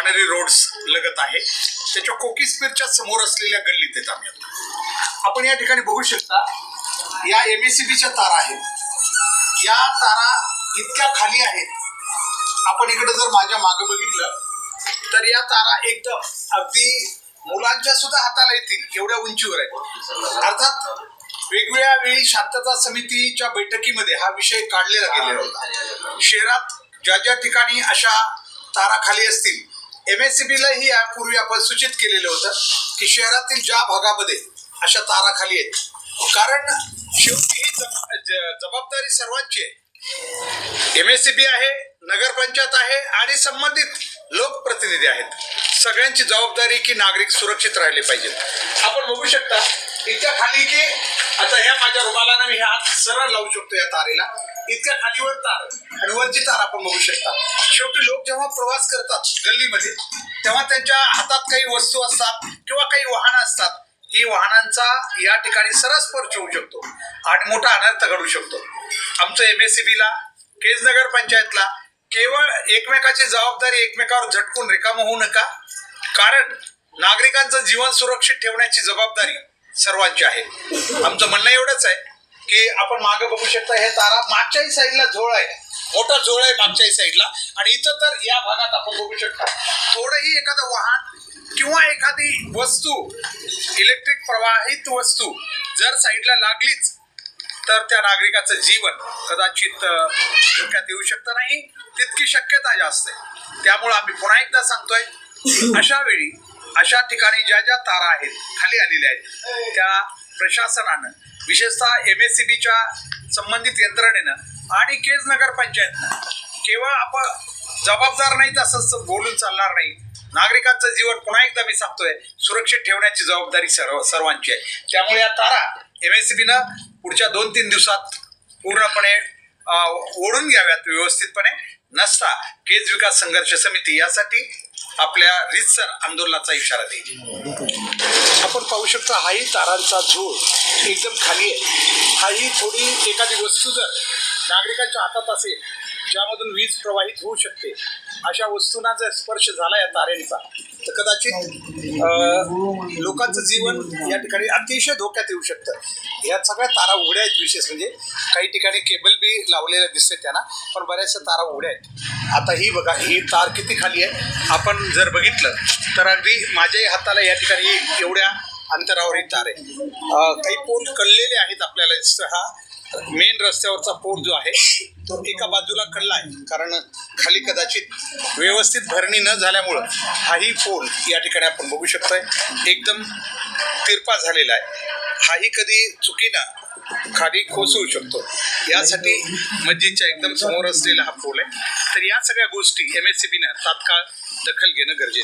Paneri roads लगत आहे. त्याच्या कोकिसपीरच्या समोर असलेल्या गल्लीत आहेत आम्ही आता. आपण या ठिकाणी बघू शकता, या MSCBच्या तारा आहेत. या तारा इतक्या खाली आहेत. आपण इकडे जर माझ्या मागे बघितलं तर या तारा एकदम अगदी मुलांच्या सुद्धा हाताला येतील एवढ्या उंचीवर आहेत. अर्थात वेगवेगळ्या वेळी शांतता समितीच्या बैठकीमध्ये हा विषय काढलेला गेलेला होता. शहरात ज्या ज्या ठिकाणी अशा तारा खाली असतील, MSCBलाही यापूर्वी आपण सूचित केलेलं होतं की शहरातील ज्या भागामध्ये अशा तारा खाली आहेत, कारण शेवटी ही जबाबदारी सर्वांची आहे. MSCB आहे, नगरपंचायत आहे आणि संबंधित लोकप्रतिनिधी आहेत. सगळ्यांची जबाबदारी की नागरिक सुरक्षित राहिले पाहिजेत. आपण बघू शकता इतक्या खाली की आता ह्या माझ्या रुमालानं मी हात सरळ लावू शकतो या तारेला. इतक्या खालीवर तार आणि वरची तार आपण बघू शकता. शेवटी लोक जेव्हा प्रवास करतात गल्लीमध्ये, तेव्हा त्यांच्या हातात काही वस्तू असतात किंवा काही वाहनं असतात. ही वाहनांचा या ठिकाणी सरळ स्पर्श होऊ शकतो आणि मोठा अनर्थ घडू शकतो. आमचं MSCBला, केज नगर पंचायतला केवळ एकमेकाची जबाबदारी एकमेकावर झटकून रिकामं होऊ नका, कारण नागरिकांचं जीवन सुरक्षित ठेवण्याची जबाबदारी सर्वांची आहे. आमचं म्हणणं एवढंच आहे की आपण मागे बघू शकता, हे तारा मागच्याही साईडला झोळ आहे, मोठा झोळ आहे मागच्याही साईडला. आणि इथं तर या भागात आपण बघू शकता थोडंही एखादं वाहन किंवा एखादी वस्तू, इलेक्ट्रिक प्रवाहित वस्तू जर साईडला लागलीच तर त्या नागरिकाचं जीवन कदाचित धोक्यात येऊ शकतं नाही, तितकी शक्यता जास्त आहे. त्यामुळे आम्ही पुन्हा एकदा सांगतोय, अशा वेळी अशा ठिकाणी ज्या ज्या तारा आहेत खाली आलेल्या आहेत, त्या प्रशासनानं, विशेषतः MSCBच्या संबंधित यंत्रणेनं आणि केज नगर पंचायतनं, केवळ आपण जबाबदार नाहीत असं बोलून चालणार नाही. नागरिकांचं जीवन पुन्हा एकदा मी सांगतोय सुरक्षित ठेवण्याची जबाबदारी सर्वांची आहे. त्यामुळे या तारा MSCBनं पुढच्या 2-3 दिवसात पूर्णपणे ओढून घ्याव्यात व्यवस्थितपणे. नसता केज विकास संघर्ष समिती यासाठी आपल्या रीतसर आंदोलनाचा इशारा देईल. आपण पाहू शकता, हाही तारांचा झोळ एकदम खाली आहे. हाही थोडी एखादी वस्तू जर नागरिकांच्या हातात असेल ज्यामधून वीज प्रवाहित होऊ शकते, अशा वस्तूंना जर स्पर्श झाला या तारेंचा तर कदाचित लोकांचं जीवन या ठिकाणी अतिशय धोक्यात येऊ शकतं. या सगळ्या तारा उघड्या आहेत. विशेष म्हणजे काही ठिकाणी केबल बी लावलेलं दिसते त्यांना, पण बऱ्याचशा तारा उघड्या आहेत. आता ही बघा, ही तार किती खाली आहे. आपण जर बघितलं तर अगदी माझ्याही हाताला या ठिकाणी एवढ्या अंतरावर ही तार आहे. काही पोल कळलेले आहेत आपल्याला दिसतं. हा मेन रस्त्यावरचा पोल जो आहे तो एका बाजूला कळला आहे, कारण खाली कदाचित व्यवस्थित भरणी न झाल्यामुळं हाही पोल या ठिकाणी आपण बघू शकतोय एकदम तिरपा झालेला आहे. हाही कधी चुकीनं खाली कोसळू शकतो. यासाठी मस्जिदच्या एकदम समोर असलेला हा पोल आहे. तर या सगळ्या गोष्टी MSCBनं तात्काळ दखल घेणं गरजेचं.